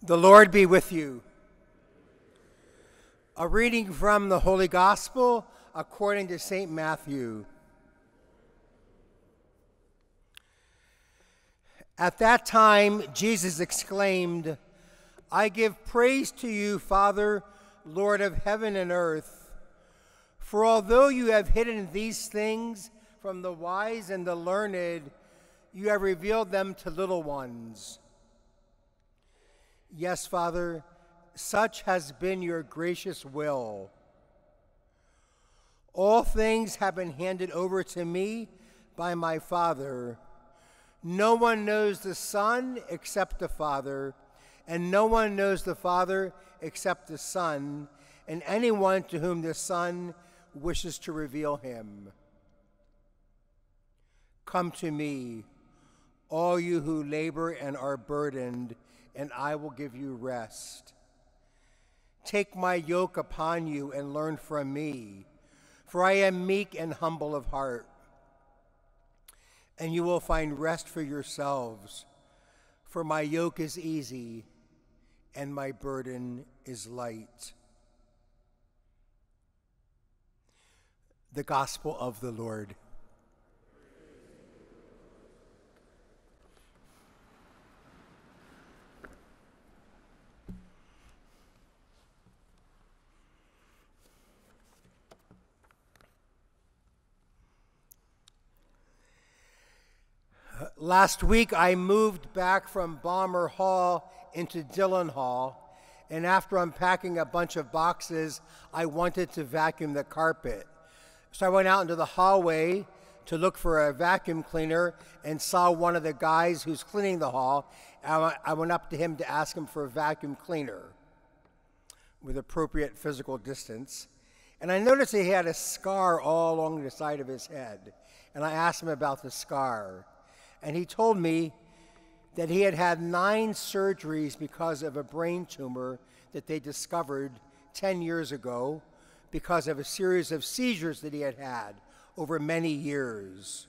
The Lord be with you. A reading from the Holy Gospel according to St. Matthew. At that time, Jesus exclaimed, "I give praise to you, Father, Lord of heaven and earth. For although you have hidden these things from the wise and the learned, you have revealed them to little ones. Yes, Father, such has been your gracious will. All things have been handed over to me by my Father. No one knows the Son except the Father, and no one knows the Father except the Son, and anyone to whom the Son wishes to reveal him. Come to me, all you who labor and are burdened, and I will give you rest. Take my yoke upon you and learn from me, for I am meek and humble of heart, and you will find rest for yourselves, for my yoke is easy and my burden is light." The Gospel of the Lord. Last week, I moved back from Balmer Hall into Dillon Hall, and after unpacking a bunch of boxes, I wanted to vacuum the carpet. So I went out into the hallway to look for a vacuum cleaner and saw one of the guys who's cleaning the hall. I went up to him to ask him for a vacuum cleaner with appropriate physical distance. And I noticed that he had a scar all along the side of his head. And I asked him about the scar. And he told me that he had had 9 surgeries because of a brain tumor that they discovered 10 years ago because of a series of seizures that he had had over many years.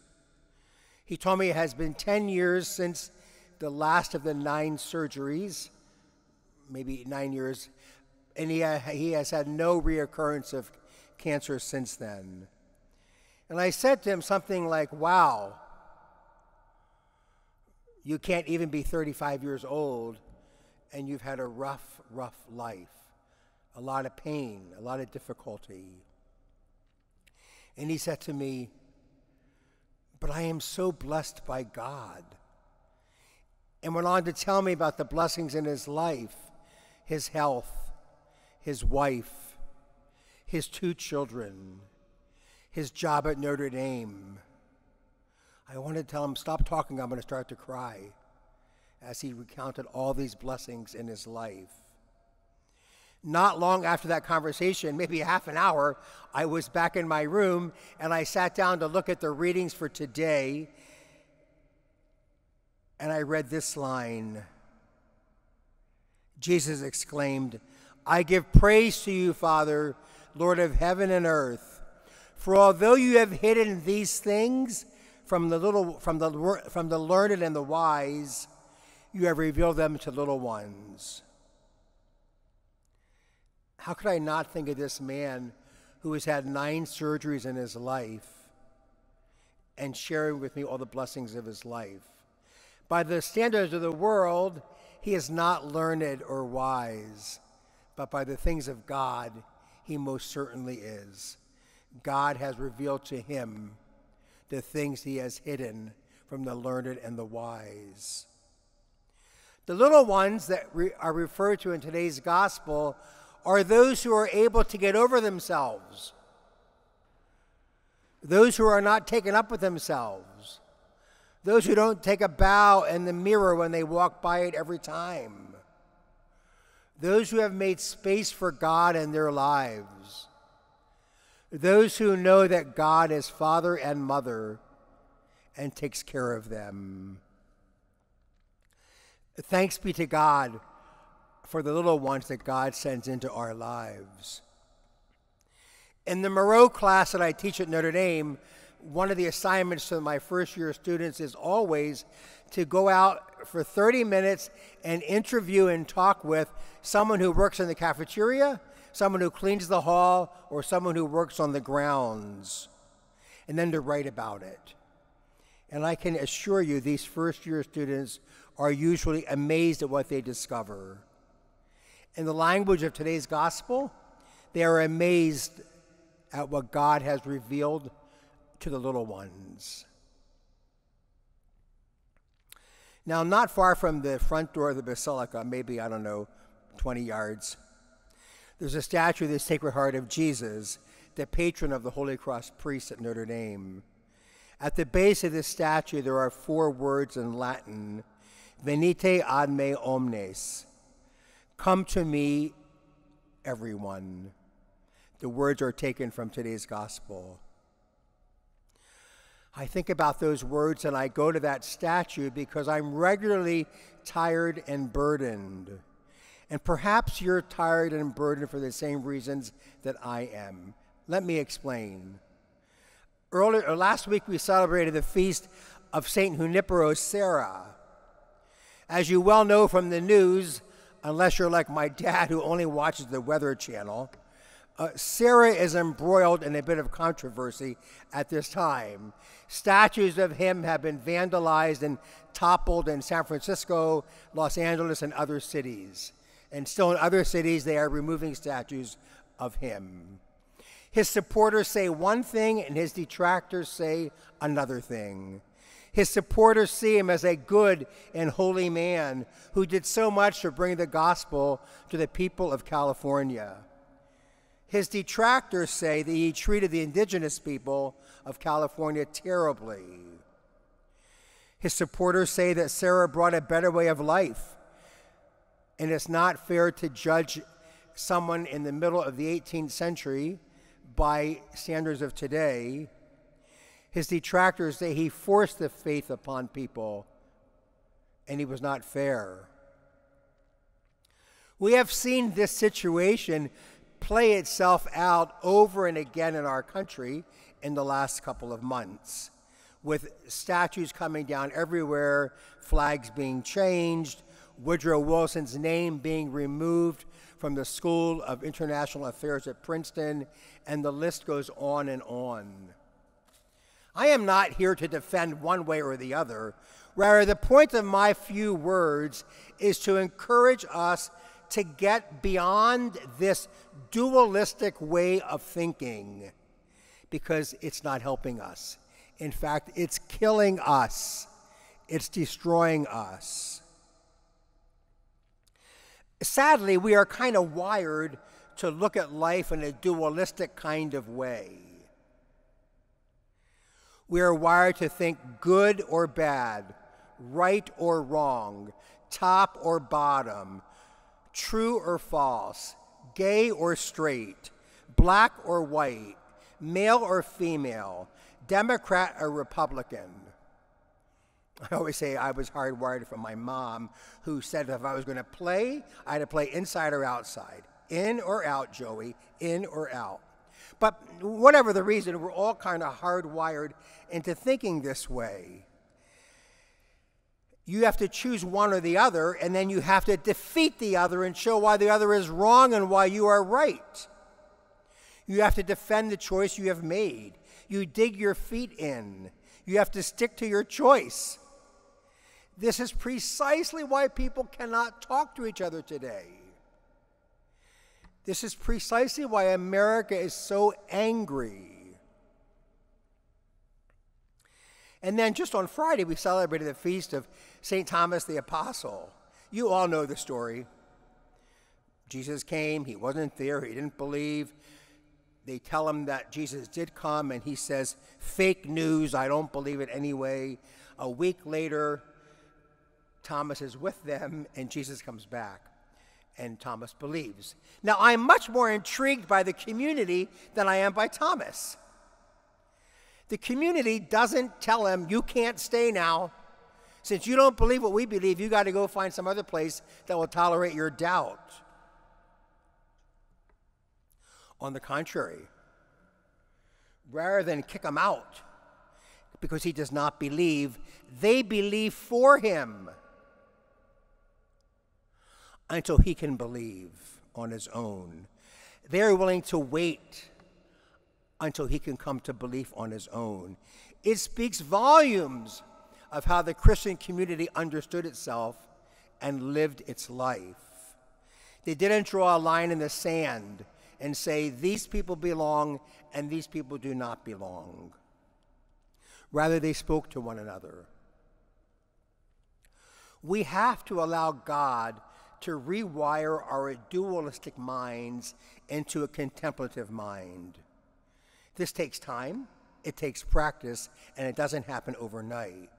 He told me it has been 10 years since the last of the 9 surgeries, maybe 9 years, and he has had no reoccurrence of cancer since then. And I said to him something like, "Wow, you can't even be 35 years old, and you've had a rough life. A lot of pain, a lot of difficulty." And he said to me, "But I am so blessed by God." And went on to tell me about the blessings in his life, his health, his wife, his 2 children, his job at Notre Dame. I wanted to tell him, "Stop talking, I'm going to start to cry," as he recounted all these blessings in his life. Not long after that conversation, maybe half an hour, I was back in my room and I sat down to look at the readings for today, and I read this line. Jesus exclaimed, "I give praise to you, Father, Lord of heaven and earth, for although you have hidden these things from the learned and the wise, you have revealed them to little ones." How could I not think of this man who has had 9 surgeries in his life and sharing with me all the blessings of his life? By the standards of the world, he is not learned or wise, but by the things of God, he most certainly is. God has revealed to him the things he has hidden from the learned and the wise. The little ones that are referred to in today's gospel are those who are able to get over themselves, those who are not taken up with themselves, those who don't take a bow in the mirror when they walk by it every time, those who have made space for God in their lives, those who know that God is Father and Mother and takes care of them. Thanks be to God for the little ones that God sends into our lives. In the Moreau class that I teach at Notre Dame, one of the assignments to my first-year students is always to go out for 30 minutes and interview and talk with someone who works in the cafeteria, someone who cleans the hall, or someone who works on the grounds, and then to write about it. And I can assure you these first-year students are usually amazed at what they discover. In the language of today's gospel, they are amazed at what God has revealed to the little ones. Now, not far from the front door of the Basilica, maybe, 20 yards, there's a statue of the Sacred Heart of Jesus, the patron of the Holy Cross priests at Notre Dame. At the base of this statue, there are 4 words in Latin: Venite ad me omnes. Come to me, everyone. The words are taken from today's gospel. I think about those words and I go to that statue because I'm regularly tired and burdened. And perhaps you're tired and burdened for the same reasons that I am. Let me explain. Last week we celebrated the feast of St. Junipero Serra. As you well know from the news, unless you're like my dad who only watches the Weather Channel, Serra is embroiled in a bit of controversy at this time. Statues of him have been vandalized and toppled in San Francisco, Los Angeles, and other cities. And still in other cities, they are removing statues of him. His supporters say one thing, and his detractors say another thing. His supporters see him as a good and holy man who did so much to bring the gospel to the people of California. His detractors say that he treated the indigenous people of California terribly. His supporters say that Serra brought a better way of life, and it's not fair to judge someone in the middle of the 18th century by standards of today. His detractors say he forced the faith upon people, and he was not fair. We have seen this situation play itself out over and again in our country in the last couple of months, with statues coming down everywhere, flags being changed, Woodrow Wilson's name being removed from the School of International Affairs at Princeton, and the list goes on and on. I am not here to defend one way or the other. Rather, the point of my few words is to encourage us to get beyond this dualistic way of thinking, because it's not helping us. In fact, it's killing us. It's destroying us. Sadly, we are kind of wired to look at life in a dualistic kind of way. We are wired to think good or bad, right or wrong, top or bottom, true or false, gay or straight, black or white, male or female, Democrat or Republican. I always say I was hardwired from my mom, who said if I was going to play, I had to play inside or outside. In or out, Joey, in or out. But whatever the reason, we're all kind of hardwired into thinking this way. You have to choose one or the other, and then you have to defeat the other and show why the other is wrong and why you are right. You have to defend the choice you have made. You dig your feet in. You have to stick to your choice. This is precisely why people cannot talk to each other today. This is precisely why America is so angry. And then just on Friday, we celebrated the feast of St. Thomas the Apostle. You all know the story. Jesus came, he wasn't there, he didn't believe. They tell him that Jesus did come, and he says, fake news, I don't believe it anyway. A week later, Thomas is with them, and Jesus comes back, and Thomas believes. Now, I'm much more intrigued by the community than I am by Thomas. The community doesn't tell him, you can't stay now. Since you don't believe what we believe, you got to go find some other place that will tolerate your doubt. On the contrary, rather than kick him out, because he does not believe. They believe for him until he can believe on his own. They are willing to wait until he can come to belief on his own. It speaks volumes of how the Christian community understood itself and lived its life. They didn't draw a line in the sand and say, these people belong and these people do not belong. Rather, they spoke to one another. We have to allow God to rewire our dualistic minds into a contemplative mind. This takes time, it takes practice, and it doesn't happen overnight.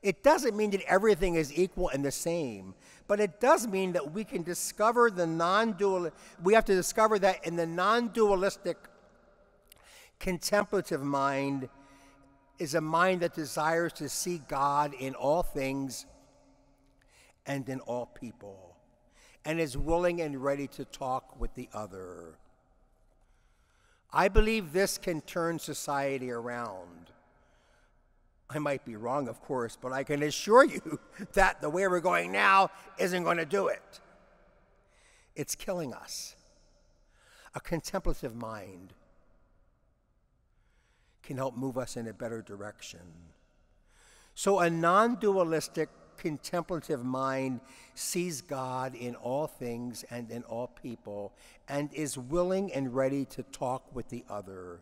It doesn't mean that everything is equal and the same, but it does mean that we can discover we have to discover that in the non-dualistic contemplative mind is a mind that desires to see God in all things and in all people, and is willing and ready to talk with the other. I believe this can turn society around. I might be wrong, of course, but I can assure you that the way we're going now isn't going to do it. It's killing us. A contemplative mind can help move us in a better direction. So a non-dualistic contemplative mind sees God in all things and in all people and is willing and ready to talk with the other.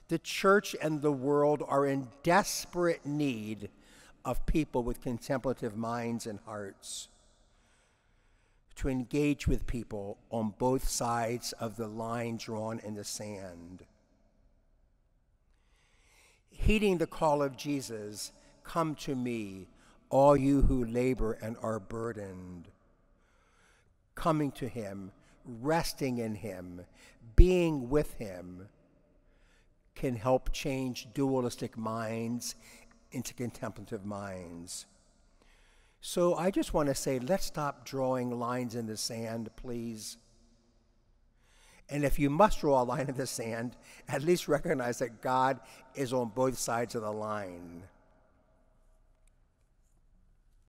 The church and the world are in desperate need of people with contemplative minds and hearts to engage with people on both sides of the line drawn in the sand. Heeding the call of Jesus, "Come to me, all you who labor and are burdened." Coming to him, resting in him, being with him can help change dualistic minds into contemplative minds. So I just want to say, let's stop drawing lines in the sand, please. And if you must draw a line in the sand, at least recognize that God is on both sides of the line.